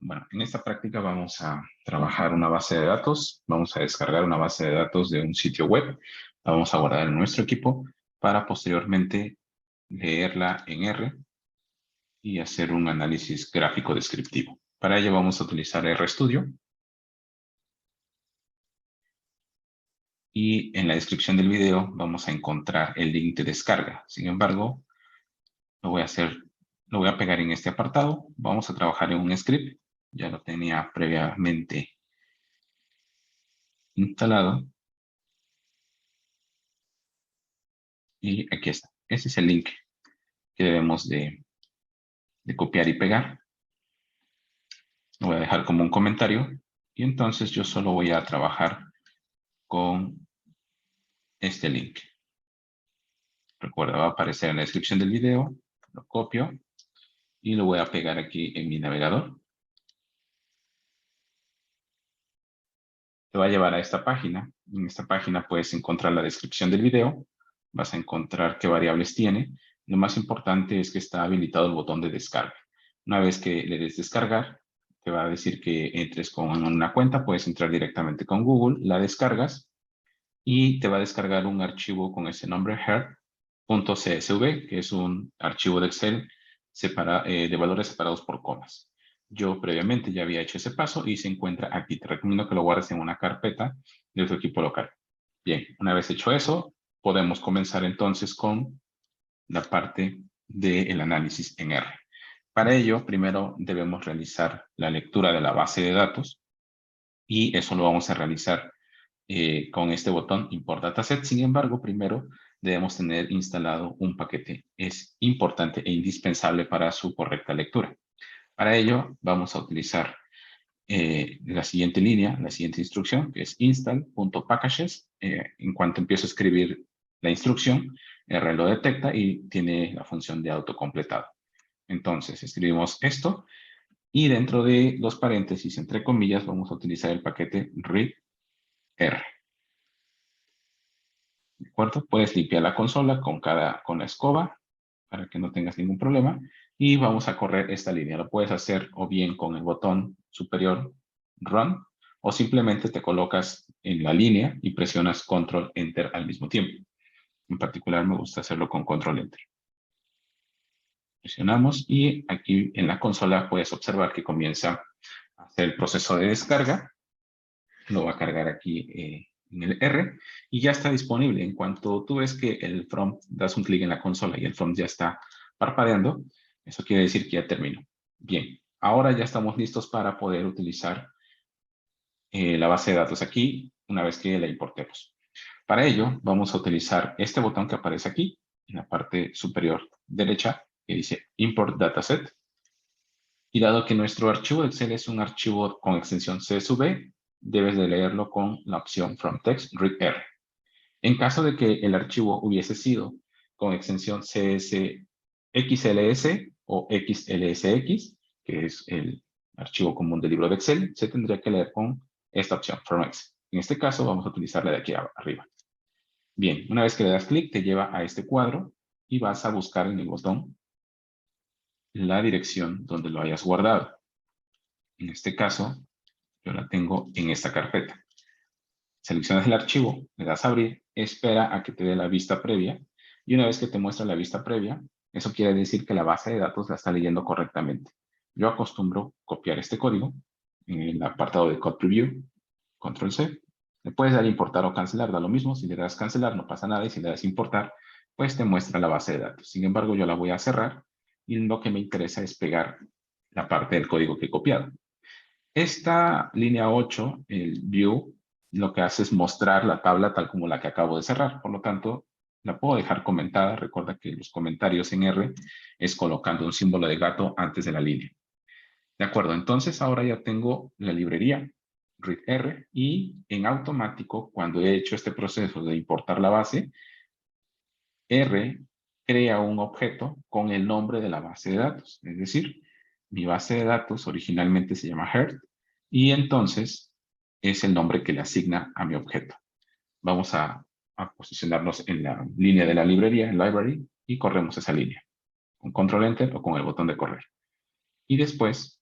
Bueno, en esta práctica vamos a trabajar una base de datos. Vamos a descargar una base de datos de un sitio web. La vamos a guardar en nuestro equipo para posteriormente leerla en R y hacer un análisis gráfico descriptivo. Para ello vamos a utilizar RStudio. Y en la descripción del video vamos a encontrar el link de descarga. Sin embargo, lo voy a pegar en este apartado. Vamos a trabajar en un script. Ya lo tenía previamente instalado. Y aquí está. Ese es el link que debemos de copiar y pegar. Lo voy a dejar como un comentario. Y entonces yo solo voy a trabajar con este link. Recuerda, va a aparecer en la descripción del video. Lo copio y lo voy a pegar aquí en mi navegador. Te va a llevar a esta página. En esta página puedes encontrar la descripción del video. Vas a encontrar qué variables tiene. Lo más importante es que está habilitado el botón de descarga. Una vez que le des descargar, te va a decir que entres con una cuenta. Puedes entrar directamente con Google, la descargas y te va a descargar un archivo con ese nombre, her.csv, que es un archivo de Excel de valores separados por comas. Yo previamente ya había hecho ese paso y se encuentra aquí. Te recomiendo que lo guardes en una carpeta de tu equipo local. Bien, una vez hecho eso, podemos comenzar entonces con la parte del análisis en R. Para ello, primero debemos realizar la lectura de la base de datos y eso lo vamos a realizar con este botón Import Dataset. Sin embargo, primero debemos tener instalado un paquete. Es importante e indispensable para su correcta lectura. Para ello, vamos a utilizar la siguiente línea, la siguiente instrucción, que es install.packages. En cuanto empiezo a escribir la instrucción, R lo detecta y tiene la función de autocompletado. Entonces, escribimos esto y dentro de los paréntesis, entre comillas, vamos a utilizar el paquete readr. ¿De acuerdo? Puedes limpiar la consola con la escoba para que no tengas ningún problema. Y vamos a correr esta línea. Lo puedes hacer o bien con el botón superior Run o simplemente te colocas en la línea y presionas Control Enter al mismo tiempo. En particular me gusta hacerlo con Control Enter. Presionamos y aquí en la consola puedes observar que comienza a hacer el proceso de descarga. Lo va a cargar aquí en el R y ya está disponible. En cuanto tú ves que el From, das un clic en la consola y el From ya está parpadeando, eso quiere decir que ya terminó. Bien, ahora ya estamos listos para poder utilizar la base de datos aquí una vez que la importemos. Para ello, vamos a utilizar este botón que aparece aquí en la parte superior derecha que dice Import Dataset. Y dado que nuestro archivo de Excel es un archivo con extensión CSV, debes de leerlo con la opción From Text Read R. En caso de que el archivo hubiese sido con extensión XLS o XLSX, que es el archivo común del libro de Excel, se tendría que leer con esta opción From X. En este caso vamos a utilizar la de aquí arriba. Bien, una vez que le das clic te lleva a este cuadro y vas a buscar en el botón la dirección donde lo hayas guardado. En este caso, yo la tengo en esta carpeta. Seleccionas el archivo, le das a abrir, espera a que te dé la vista previa y una vez que te muestra la vista previa, eso quiere decir que la base de datos la está leyendo correctamente. Yo acostumbro copiar este código en el apartado de Code Preview, Control C. Le puedes dar importar o cancelar, da lo mismo. Si le das cancelar no pasa nada y si le das importar, pues te muestra la base de datos. Sin embargo, yo la voy a cerrar y lo que me interesa es pegar la parte del código que he copiado. Esta línea 8, el view, lo que hace es mostrar la tabla tal como la que acabo de cerrar. Por lo tanto, la puedo dejar comentada. Recuerda que los comentarios en R es colocando un símbolo de gato antes de la línea. De acuerdo, entonces ahora ya tengo la librería readr y en automático, cuando he hecho este proceso de importar la base, R crea un objeto con el nombre de la base de datos. Es decir, mi base de datos originalmente se llama Heart y entonces es el nombre que le asigna a mi objeto. Vamos a posicionarnos en la línea de la librería, en Library, y corremos esa línea con Control Enter o con el botón de correr. Y después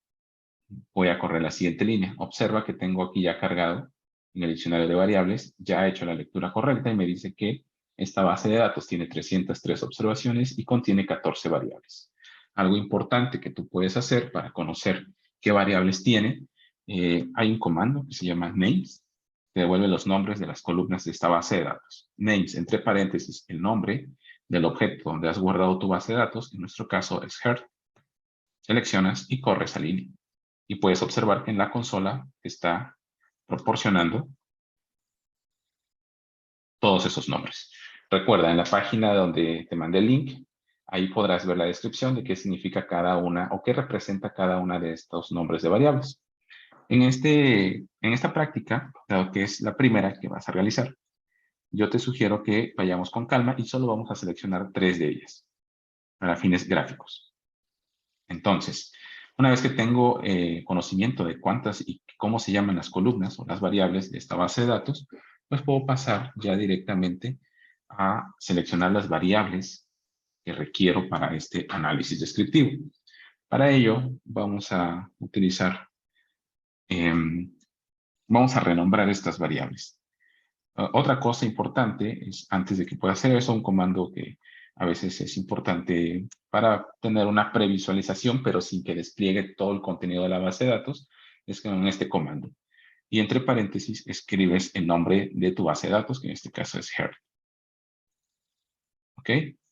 Voy a correr la siguiente línea. Observa que tengo aquí ya cargado en el diccionario de variables, ya he hecho la lectura correcta y me dice que esta base de datos tiene 303 observaciones y contiene 14 variables. Algo importante que tú puedes hacer para conocer qué variables tiene, hay un comando que se llama names, que devuelve los nombres de las columnas de esta base de datos. Names, entre paréntesis, el nombre del objeto donde has guardado tu base de datos, en nuestro caso es heart. Seleccionas y corres esa línea. Y puedes observar que en la consola está proporcionando todos esos nombres. Recuerda, en la página donde te mandé el link, ahí podrás ver la descripción de qué significa cada una o qué representa cada una de estos nombres de variables. En esta práctica, dado que es la primera que vas a realizar, yo te sugiero que vayamos con calma y solo vamos a seleccionar 3 de ellas para fines gráficos. Entonces, una vez que tengo conocimiento de cuántas y cómo se llaman las columnas o las variables de esta base de datos, pues puedo pasar ya directamente a seleccionar las variables que requiero para este análisis descriptivo. Para ello, vamos a utilizar, vamos a renombrar estas variables. Otra cosa importante es, antes de que pueda hacer eso, un comando que a veces es importante para tener una previsualización, pero sin que despliegue todo el contenido de la base de datos, es con este comando. Y entre paréntesis escribes el nombre de tu base de datos, que en este caso es heart. ¿Ok?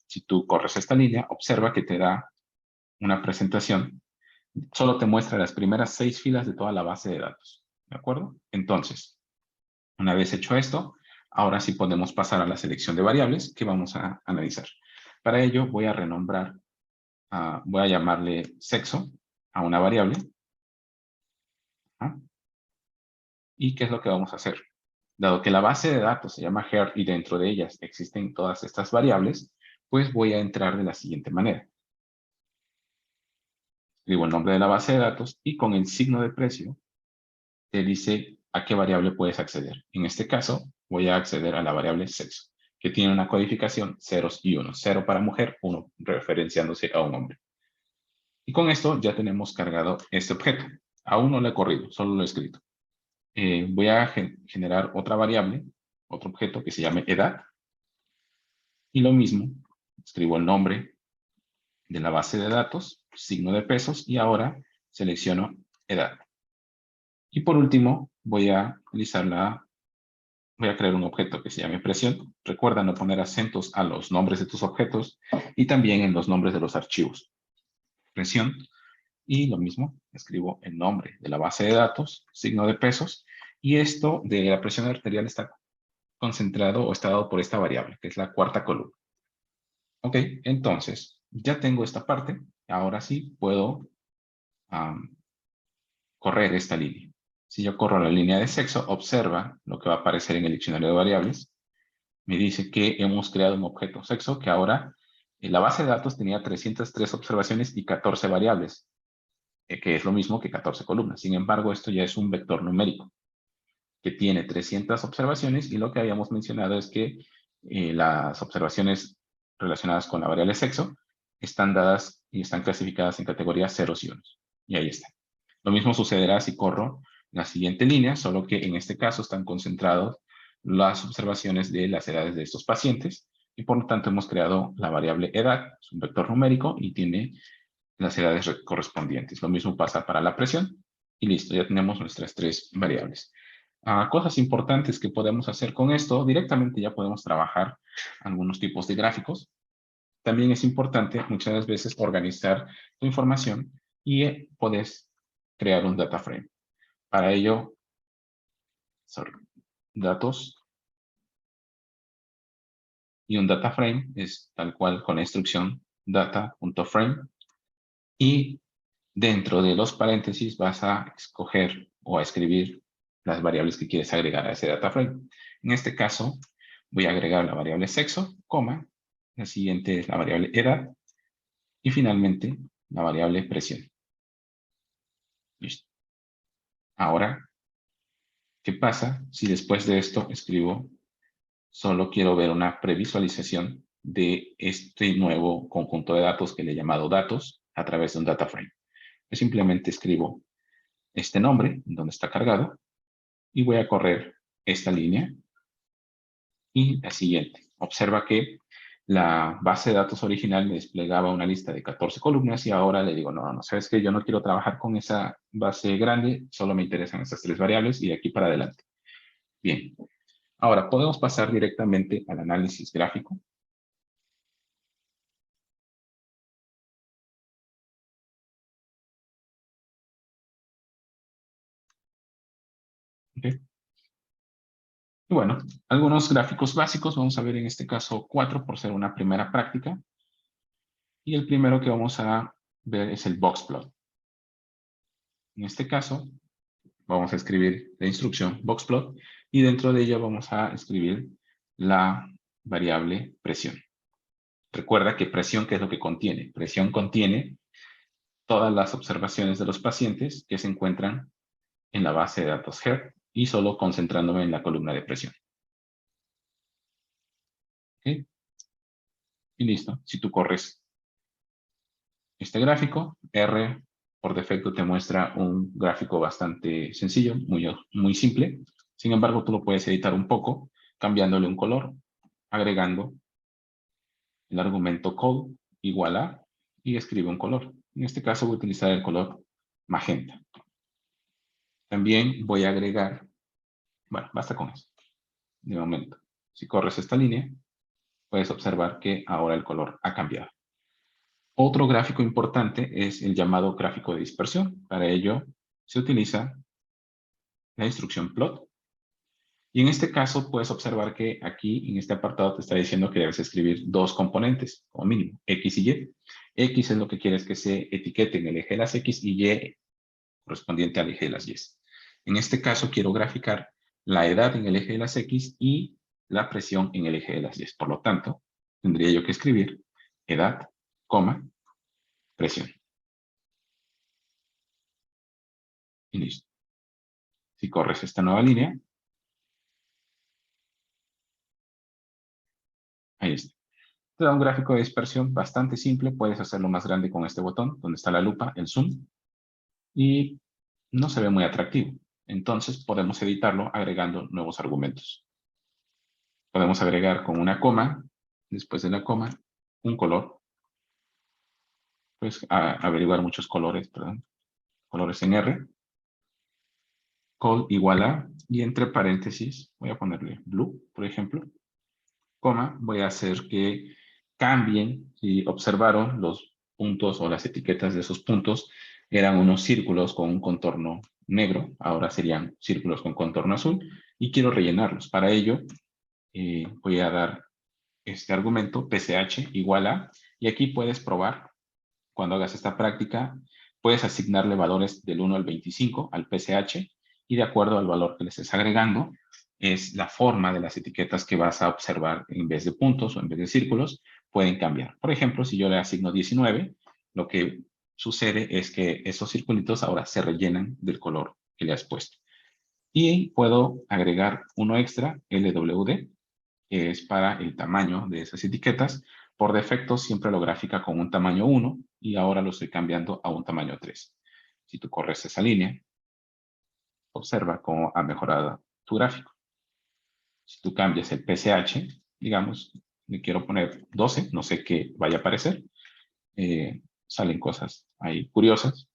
Si tú corres esta línea, observa que te da una presentación. Solo te muestra las primeras 6 filas de toda la base de datos. ¿De acuerdo? Entonces, una vez hecho esto, ahora sí podemos pasar a la selección de variables que vamos a analizar. Para ello voy a renombrar, voy a llamarle sexo a una variable. ¿Y qué es lo que vamos a hacer? Dado que la base de datos se llama heart y dentro de ellas existen todas estas variables, pues voy a entrar de la siguiente manera. Escribo el nombre de la base de datos y con el signo de precio te dice a qué variable puedes acceder. En este caso, voy a acceder a la variable sexo, que tiene una codificación ceros y unos. 0 para mujer, 1 referenciándose a un hombre. Y con esto ya tenemos cargado este objeto. Aún no lo he corrido, solo lo he escrito. Voy a generar otra variable, otro objeto que se llame edad. Y lo mismo, escribo el nombre de la base de datos, signo de pesos, y ahora selecciono edad. Y por último, voy a crear un objeto que se llame presión. Recuerda no poner acentos a los nombres de tus objetos y también en los nombres de los archivos. Presión. Y lo mismo, escribo el nombre de la base de datos, signo de pesos, y esto de la presión arterial está concentrado o está dado por esta variable, que es la cuarta columna. Ok, entonces, ya tengo esta parte. Ahora sí puedo correr esta línea. Si yo corro la línea de sexo, observa lo que va a aparecer en el diccionario de variables. Me dice que hemos creado un objeto sexo que ahora en la base de datos tenía 303 observaciones y 14 variables, que es lo mismo que 14 columnas. Sin embargo, esto ya es un vector numérico que tiene 300 observaciones y lo que habíamos mencionado es que las observaciones relacionadas con la variable sexo están dadas y están clasificadas en categorías ceros y unos. Y ahí está. Lo mismo sucederá si corro la siguiente línea, solo que en este caso están concentrados las observaciones de las edades de estos pacientes y por lo tanto hemos creado la variable edad, es un vector numérico y tiene las edades correspondientes. Lo mismo pasa para la presión y listo, ya tenemos nuestras 3 variables. Cosas importantes que podemos hacer con esto, directamente ya podemos trabajar algunos tipos de gráficos. También es importante muchas veces organizar tu información y puedes crear un data frame. Para ello, datos y un data frame es tal cual con la instrucción data.frame y dentro de los paréntesis vas a escoger o a escribir las variables que quieres agregar a ese data frame. En este caso, voy a agregar la variable sexo, coma, la siguiente es la variable edad y finalmente la variable presión. Listo. Ahora, ¿qué pasa si después de esto escribo solo quiero ver una previsualización de este nuevo conjunto de datos que le he llamado datos a través de un data frame? Yo simplemente escribo este nombre, donde está cargado, y voy a correr esta línea y la siguiente. Observa que la base de datos original me desplegaba una lista de 14 columnas y ahora le digo, no, sabes que yo no quiero trabajar con esa base grande, solo me interesan esas 3 variables y de aquí para adelante. Bien, ahora podemos pasar directamente al análisis gráfico. Okay. Y bueno, algunos gráficos básicos, vamos a ver en este caso 4 por ser una primera práctica. Y el primero que vamos a ver es el boxplot. En este caso, vamos a escribir la instrucción boxplot y dentro de ella vamos a escribir la variable presión. Recuerda que presión, ¿qué es lo que contiene? Presión contiene todas las observaciones de los pacientes que se encuentran en la base de datos HERT y solo concentrándome en la columna de presión. ¿Okay? Y listo. Si tú corres este gráfico, R por defecto te muestra un gráfico bastante sencillo, muy simple. Sin embargo, tú lo puedes editar un poco, cambiándole un color, agregando el argumento col igual a y escribe un color. En este caso voy a utilizar el color magenta. También voy a agregar, bueno, basta con eso, de momento. Si corres esta línea, puedes observar que ahora el color ha cambiado. Otro gráfico importante es el llamado gráfico de dispersión. Para ello se utiliza la instrucción plot. Y en este caso puedes observar que aquí en este apartado te está diciendo que debes escribir 2 componentes, como mínimo, X y Y. X es lo que quieres que se etiquete en el eje de las X y Y correspondiente al eje de las Y. En este caso quiero graficar la edad en el eje de las X y la presión en el eje de las Y. Por lo tanto, tendría yo que escribir edad, coma, presión. Y listo. Si corres esta nueva línea, ahí está. Te da un gráfico de dispersión bastante simple. Puedes hacerlo más grande con este botón, donde está la lupa, el zoom, y no se ve muy atractivo. Entonces podemos editarlo agregando nuevos argumentos. Podemos agregar con una coma, después de la coma, un color. Puedes averiguar muchos colores, perdón, colores en R. Col igual a, y entre paréntesis, voy a ponerle blue, por ejemplo, coma, voy a hacer que cambien, si observaron los puntos o las etiquetas de esos puntos, eran unos círculos con un contorno negro, ahora serían círculos con contorno azul, y quiero rellenarlos. Para ello, voy a dar este argumento, PCH igual a, y aquí puedes probar, cuando hagas esta práctica, puedes asignarle valores del 1 al 25 al PCH, y de acuerdo al valor que le estés agregando, es la forma de las etiquetas que vas a observar en vez de puntos o en vez de círculos, pueden cambiar. Por ejemplo, si yo le asigno 19, lo que sucede es que esos circulitos ahora se rellenan del color que le has puesto. Y puedo agregar uno extra, LWD, que es para el tamaño de esas etiquetas. Por defecto siempre lo grafica con un tamaño 1 y ahora lo estoy cambiando a un tamaño 3. Si tú corres esa línea, observa cómo ha mejorado tu gráfico. Si tú cambias el PCH, digamos, le quiero poner 12, no sé qué vaya a aparecer. Salen cosas ahí curiosas.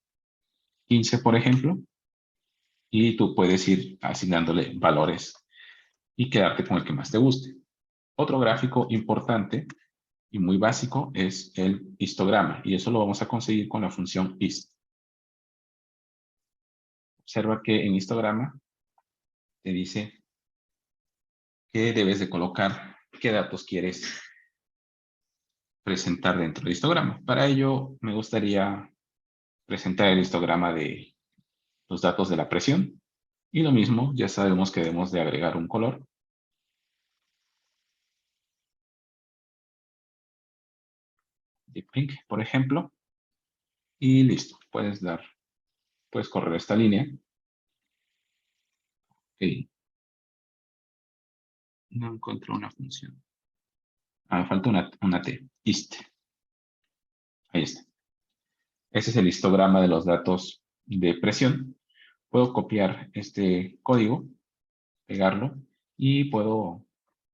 15, por ejemplo. Y tú puedes ir asignándole valores y quedarte con el que más te guste. Otro gráfico importante y muy básico es el histograma. Y eso lo vamos a conseguir con la función hist. Observa que en histograma te dice que debes de colocar qué datos quieres presentar dentro del histograma. Para ello, me gustaría presentar el histograma de los datos de la presión. Y lo mismo, ya sabemos que debemos de agregar un color. De pink, por ejemplo. Y listo, puedes correr esta línea. Ok. No encuentro una función. Me falta una T, hist. Ahí está. Ese es el histograma de los datos de presión. puedo copiar este código, pegarlo, y puedo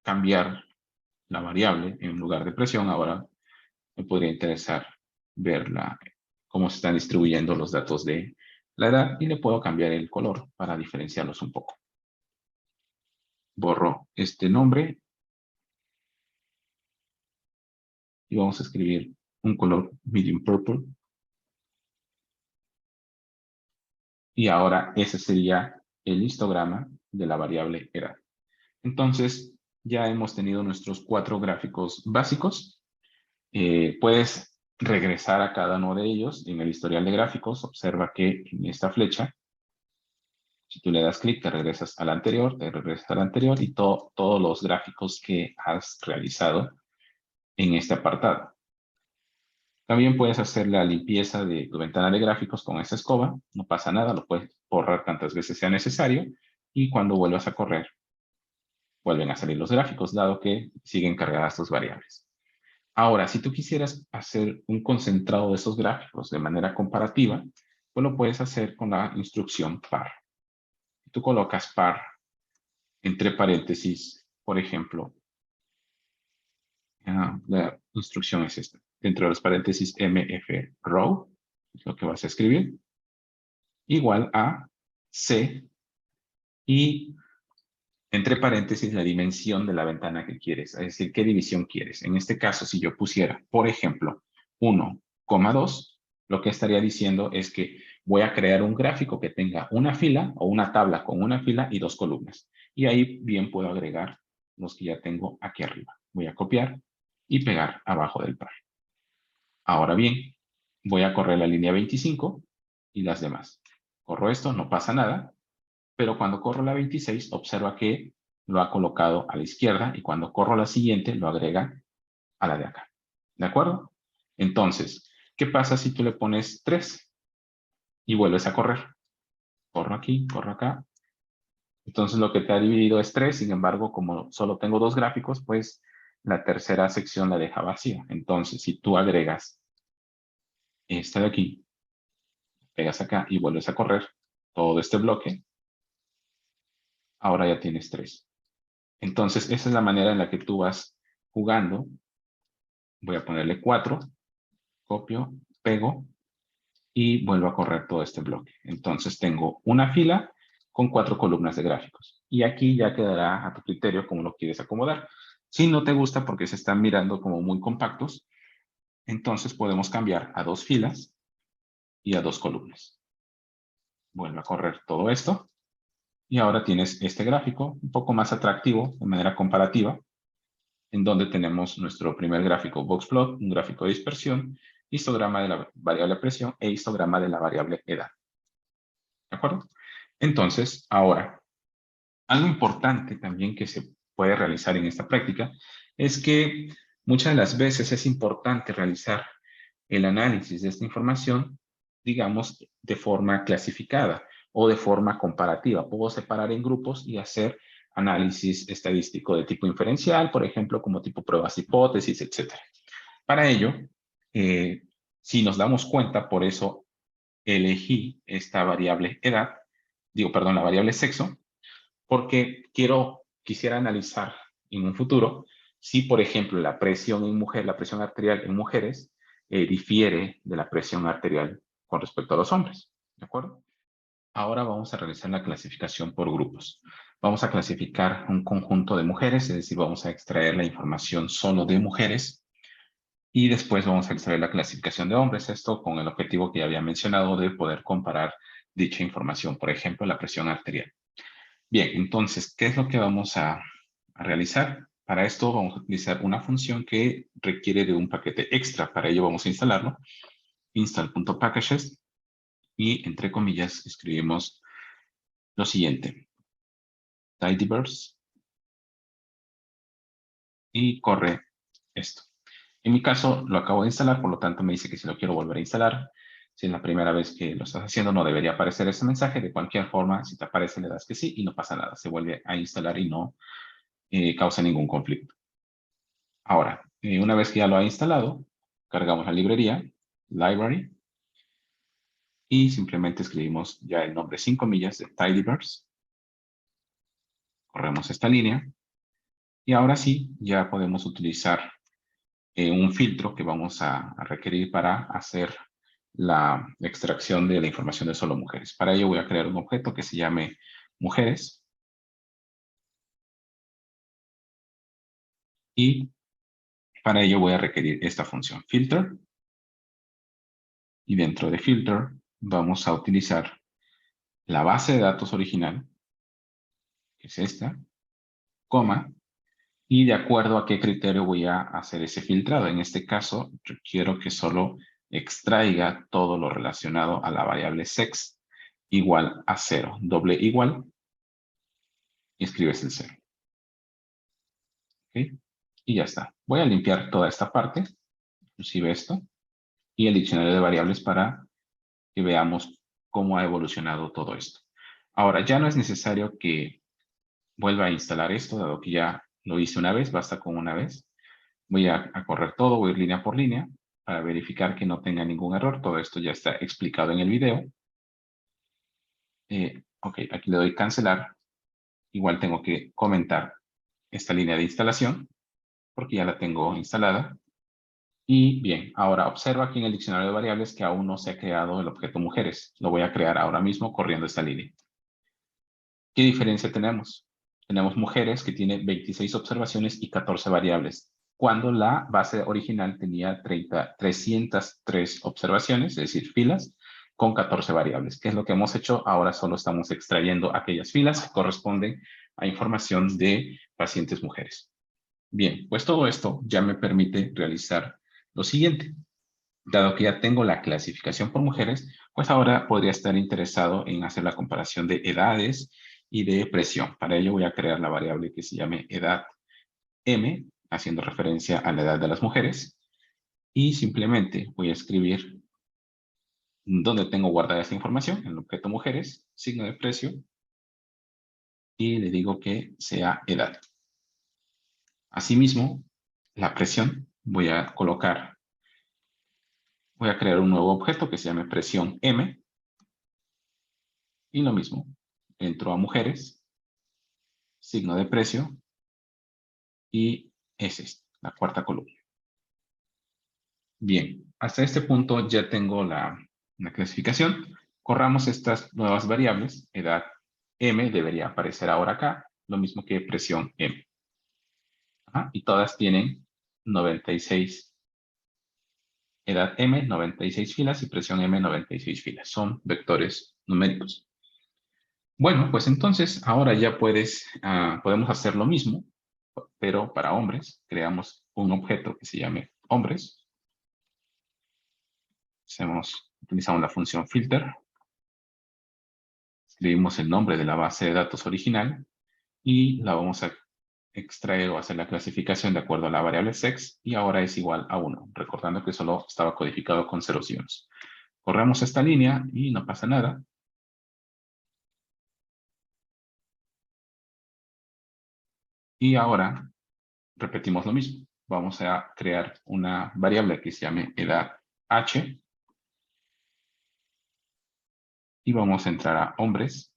cambiar la variable en lugar de presión. Ahora me podría interesar ver cómo se están distribuyendo los datos de la edad y le puedo cambiar el color para diferenciarlos un poco. Borro este nombre y vamos a escribir un color medium purple. Y ahora ese sería el histograma de la variable edad. Entonces, ya hemos tenido nuestros 4 gráficos básicos. Puedes regresar a cada uno de ellos en el historial de gráficos. Observa que en esta flecha, si tú le das clic, te regresas al anterior, y todos los gráficos que has realizado en este apartado. También puedes hacer la limpieza de tu ventana de gráficos con esta escoba. No pasa nada, lo puedes borrar tantas veces sea necesario. Y cuando vuelvas a correr, vuelven a salir los gráficos, dado que siguen cargadas tus variables. Ahora, si tú quisieras hacer un concentrado de esos gráficos de manera comparativa, pues lo puedes hacer con la instrucción par. Tú colocas par entre paréntesis, por ejemplo, la instrucción es esta. Dentro de los paréntesis mf row, es lo que vas a escribir, igual a c y entre paréntesis la dimensión de la ventana que quieres, es decir, qué división quieres. En este caso, si yo pusiera, por ejemplo, 1,2, lo que estaría diciendo es que voy a crear un gráfico que tenga una fila o una tabla con una fila y 2 columnas. Y ahí bien puedo agregar los que ya tengo aquí arriba. Voy a copiar y pegar abajo del par. Ahora bien, voy a correr la línea 25 y las demás. Corro esto, no pasa nada, pero cuando corro la 26, observa que lo ha colocado a la izquierda y cuando corro la siguiente, lo agrega a la de acá. ¿De acuerdo? Entonces, ¿qué pasa si tú le pones 3 y vuelves a correr? Corro aquí, corro acá. Entonces, lo que te ha dividido es 3, sin embargo, como solo tengo 2 gráficos, pues la tercera sección la deja vacía. Entonces, si tú agregas esta de aquí, pegas acá y vuelves a correr todo este bloque, ahora ya tienes 3. Entonces, esa es la manera en la que tú vas jugando. Voy a ponerle 4, copio, pego y vuelvo a correr todo este bloque. Entonces, tengo una fila con 4 columnas de gráficos. Y aquí ya quedará a tu criterio cómo lo quieres acomodar. Si no te gusta porque se están mirando como muy compactos, entonces podemos cambiar a 2 filas y a 2 columnas. Vuelvo a correr todo esto. Y ahora tienes este gráfico un poco más atractivo de manera comparativa, en donde tenemos nuestro primer gráfico boxplot, un gráfico de dispersión, histograma de la variable presión e histograma de la variable edad. ¿De acuerdo? Entonces, ahora, algo importante también que se puede realizar en esta práctica es que muchas de las veces es importante realizar el análisis de esta información, digamos, de forma clasificada o de forma comparativa. Puedo separar en grupos y hacer análisis estadístico de tipo inferencial, por ejemplo, como tipo pruebas de hipótesis, etc. Para ello, si nos damos cuenta, por eso elegí esta variable edad, la variable sexo, porque quisiera analizar en un futuro si, por ejemplo, la presión la presión arterial en mujeres difiere de la presión arterial con respecto a los hombres. ¿De acuerdo? Ahora vamos a realizar la clasificación por grupos. Vamos a clasificar un conjunto de mujeres, es decir, vamos a extraer la información solo de mujeres y después vamos a extraer la clasificación de hombres. Esto con el objetivo que ya había mencionado de poder comparar dicha información, por ejemplo, la presión arterial. Bien, entonces, ¿qué es lo que vamos a realizar? Para esto vamos a utilizar una función que requiere de un paquete extra. Para ello vamos a instalarlo. Install.packages y entre comillas escribimos lo siguiente. Tidyverse y corre esto. En mi caso lo acabo de instalar, por lo tanto me dice que si lo quiero volver a instalar. Si es la primera vez que lo estás haciendo, no debería aparecer ese mensaje. De cualquier forma, si te aparece, le das que sí y no pasa nada. Se vuelve a instalar y no causa ningún conflicto. Ahora, una vez que ya lo ha instalado, cargamos la librería, library, y simplemente escribimos ya el nombre sin comillas de Tidyverse. Corremos esta línea y ahora sí ya podemos utilizar un filtro que vamos a requerir para hacer la extracción de la información de solo mujeres. Para ello voy a crear un objeto que se llame mujeres y para ello voy a requerir esta función filter y dentro de filter vamos a utilizar la base de datos original, que es esta, coma, y de acuerdo a qué criterio voy a hacer ese filtrado. En este caso, yo quiero que solo extraiga todo lo relacionado a la variable sex igual a 0. Doble igual y escribes el 0. ¿Okay? Y ya está. Voy a limpiar toda esta parte, inclusive esto, y el diccionario de variables para que veamos cómo ha evolucionado todo esto. Ahora, ya no es necesario que vuelva a instalar esto, dado que ya lo hice una vez, basta con una vez. Voy a correr todo, voy a ir línea por línea para verificar que no tenga ningún error. Todo esto ya está explicado en el video. Ok, aquí le doy cancelar. Igual tengo que comentar esta línea de instalación porque ya la tengo instalada. Y bien, ahora observa aquí en el diccionario de variables que aún no se ha creado el objeto mujeres. Lo voy a crear ahora mismo corriendo esta línea. ¿Qué diferencia tenemos? Tenemos mujeres que tiene 26 observaciones y 14 variables, cuando la base original tenía 303 observaciones, es decir, filas, con 14 variables. ¿Qué es lo que hemos hecho? Ahora solo estamos extrayendo aquellas filas que corresponden a información de pacientes mujeres. Bien, pues todo esto ya me permite realizar lo siguiente. Dado que ya tengo la clasificación por mujeres, pues ahora podría estar interesado en hacer la comparación de edades y de presión. Para ello voy a crear la variable que se llame edad M, haciendo referencia a la edad de las mujeres. Y simplemente voy a escribir dónde tengo guardada esta información, en el objeto mujeres, signo de precio, y le digo que sea edad. Asimismo, la presión voy a crear un nuevo objeto que se llame presión M, y lo mismo, entro a mujeres, signo de precio, y es esta, la cuarta columna. Bien, hasta este punto ya tengo la clasificación. Corramos estas nuevas variables. Edad M debería aparecer ahora acá, lo mismo que presión M. Y todas tienen 96. Edad M, 96 filas y presión M, 96 filas. Son vectores numéricos. Bueno, pues entonces ahora ya podemos hacer lo mismo, pero para hombres. Creamos un objeto que se llame hombres. Utilizamos la función filter. Escribimos el nombre de la base de datos original y la vamos a extraer o hacer la clasificación de acuerdo a la variable sex y ahora es igual a 1, recordando que solo estaba codificado con ceros y unos. Corremos esta línea y no pasa nada. Y ahora repetimos lo mismo. Vamos a crear una variable que se llame edad h y vamos a entrar a hombres,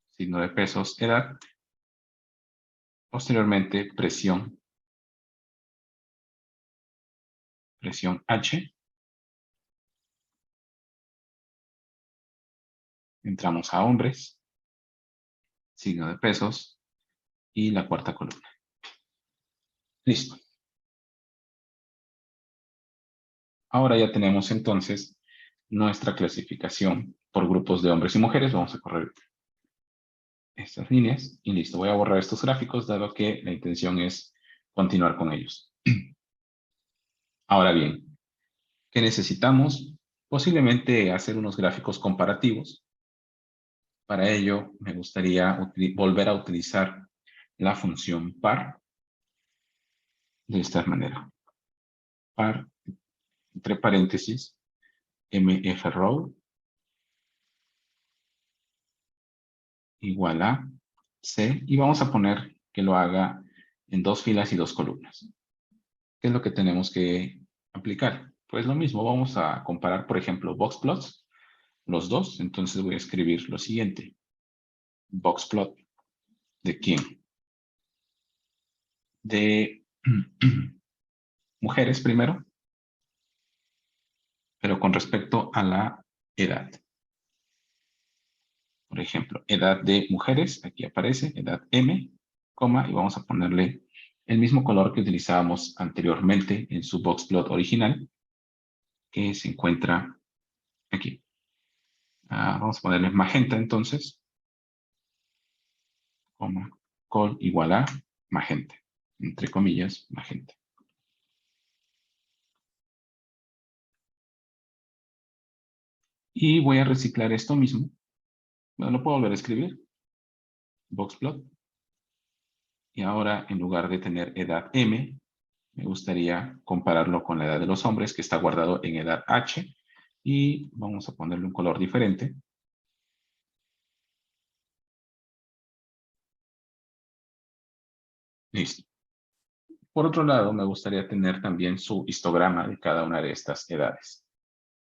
signo de pesos, edad, posteriormente presión H, entramos a hombres, signo de pesos y la cuarta columna. Listo. Ahora ya tenemos entonces nuestra clasificación por grupos de hombres y mujeres. Vamos a correr estas líneas y listo. Voy a borrar estos gráficos dado que la intención es continuar con ellos. Ahora bien, ¿qué necesitamos? Posiblemente hacer unos gráficos comparativos. Para ello me gustaría volver a utilizar la función par de esta manera. Par, entre paréntesis, mfrow igual a C y vamos a poner que lo haga en 2 filas y 2 columnas. ¿Qué es lo que tenemos que aplicar? Pues lo mismo, vamos a comparar, por ejemplo, boxplots los dos, entonces voy a escribir lo siguiente. Boxplot. ¿De quién? De mujeres primero, pero con respecto a la edad. Por ejemplo, edad de mujeres, aquí aparece, edad M, coma, y vamos a ponerle el mismo color que utilizábamos anteriormente en su boxplot original, que se encuentra aquí. Vamos a ponerle magenta entonces, coma, col igual a magenta, entre comillas, magenta. Y voy a reciclar esto mismo. Bueno, lo puedo volver a escribir. Boxplot. Y ahora, en lugar de tener edad M, me gustaría compararlo con la edad de los hombres, que está guardado en edad H. Y vamos a ponerle un color diferente. Listo. Por otro lado, me gustaría tener también su histograma de cada una de estas edades.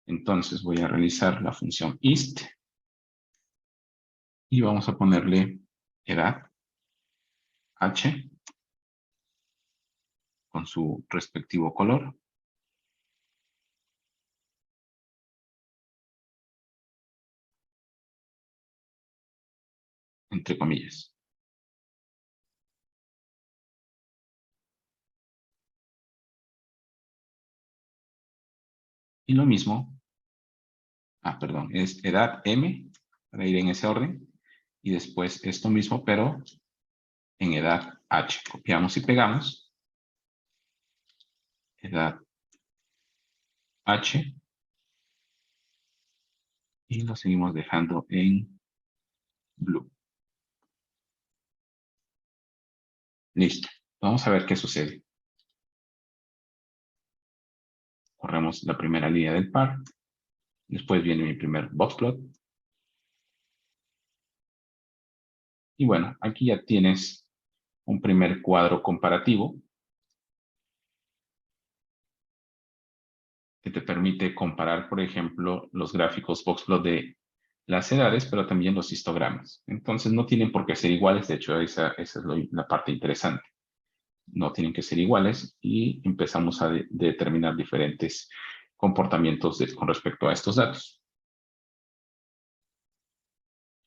Entonces voy a realizar la función hist. Y vamos a ponerle edad H con su respectivo color. Entre comillas. Y lo mismo, perdón, es edad M, para ir en ese orden, y después esto mismo, pero en edad H. Copiamos y pegamos. Edad H. Y lo seguimos dejando en blue. Listo. Vamos a ver qué sucede. Corremos la primera línea del par. Después viene mi primer boxplot. Y bueno, aquí ya tienes un primer cuadro comparativo que te permite comparar, por ejemplo, los gráficos boxplot de las edades, pero también los histogramas. Entonces no tienen por qué ser iguales, de hecho esa es la parte interesante. No tienen que ser iguales y empezamos a determinar diferentes comportamientos con respecto a estos datos.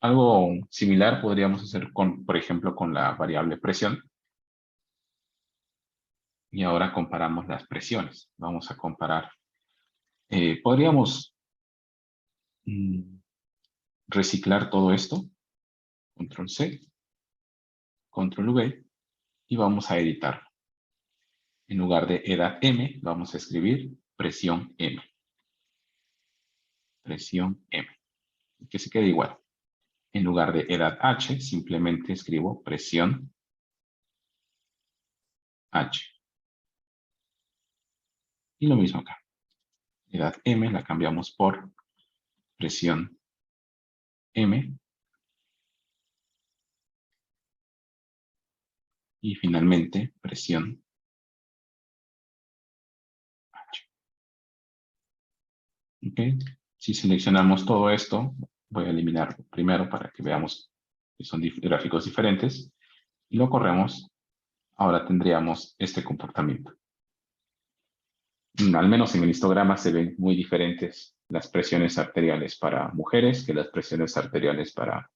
Algo similar podríamos hacer con, por ejemplo, con la variable presión. Y ahora comparamos las presiones. Vamos a comparar. Podríamos reciclar todo esto. Control C, Control V, y vamos a editarlo. En lugar de edad M, vamos a escribir presión M. Presión M. Que se quede igual. En lugar de edad H, simplemente escribo presión H. Y lo mismo acá. Edad M la cambiamos por presión M. Y finalmente, presión H. ¿Ok? Si seleccionamos todo esto, voy a eliminar primero para que veamos que son gráficos diferentes. Y lo corremos. Ahora tendríamos este comportamiento. Al menos en el histograma se ven muy diferentes las presiones arteriales para mujeres que las presiones arteriales para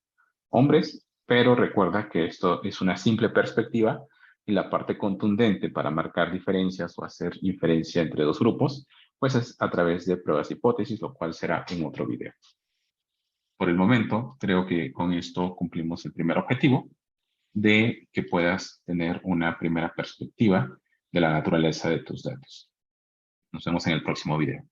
hombres, pero recuerda que esto es una simple perspectiva y la parte contundente para marcar diferencias o hacer inferencia entre dos grupos, pues es a través de pruebas de hipótesis, lo cual será en otro video. Por el momento, creo que con esto cumplimos el primer objetivo de que puedas tener una primera perspectiva de la naturaleza de tus datos. Nos vemos en el próximo video.